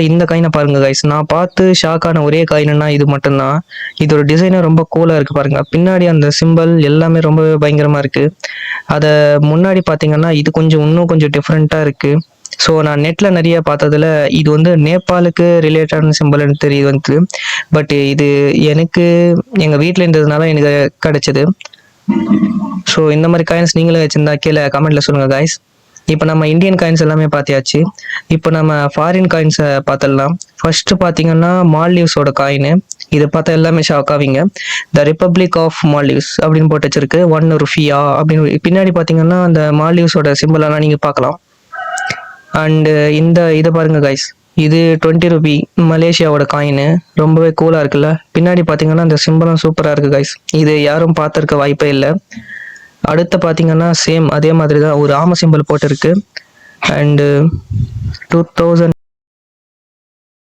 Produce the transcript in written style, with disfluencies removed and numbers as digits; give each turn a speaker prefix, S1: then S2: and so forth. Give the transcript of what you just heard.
S1: இந்த காயினை பாருங்க கைஸ், நான் பார்த்து ஷாக் ஆன ஒரே காயின்னா இது மட்டும்தான். இதோட டிசைனே ரொம்ப கூலா இருக்கு பாருங்க. பின்னாடி அந்த சிம்பிள் எல்லாமே ரொம்ப பயங்கரமா இருக்கு. அதை முன்னாடி பார்த்தீங்கன்னா இது கொஞ்சம் இன்னும் கொஞ்சம் டிஃப்ரெண்ட்டா இருக்கு. ஸோ நான் நெட்ல நிறைய பார்த்ததுல இது வந்து நேபாளுக்கு ரிலேட்டடான சிம்பிள்னு தெரியுது வந்து. பட் இது எனக்கு எங்க வீட்டில் இருந்ததுனால எனக்கு கிடைச்சது. ஸோ இந்த மாதிரி காயின்ஸ் நீங்களும் வச்சிருந்தா கீழே கமெண்ட்ல சொல்லுங்க கைஸ். இப்போ நம்ம இந்தியன் காயின்ஸ் எல்லாமே பார்த்தியாச்சு. இப்போ நம்ம ஃபாரின் காயின்ஸை பார்த்துடலாம். ஃபர்ஸ்ட் பார்த்தீங்கன்னா மால்டீவ்ஸோட காயின். இதை பார்த்தா எல்லாமே ஷாக் ஆவீங்க. த ரிப்பப்ளிக் ஆஃப் மால்டீவ்ஸ் அப்படின்னு போட்டு வச்சிருக்கு. 1 ருபியா அப்படின்னு. பின்னாடி பார்த்தீங்கன்னா அந்த மால்டீவ்ஸோட சிம்பிளெல்லாம் நீங்கள் பார்க்கலாம். அண்டு இதை பாருங்க கைஸ், இது 20 ருபி மலேசியாவோட காயின். ரொம்பவே கூலாக இருக்குல்ல. பின்னாடி பார்த்தீங்கன்னா இந்த சிம்பிளும் சூப்பராக இருக்குது கைஸ். இது யாரும் பார்த்துருக்க வாய்ப்பே இல்லை. அடுத்து பார்த்தீங்கன்னா சேம் அதே மாதிரி தான் ஒரு ஆம சிம்பிள் போட்டிருக்கு. அண்டு 2000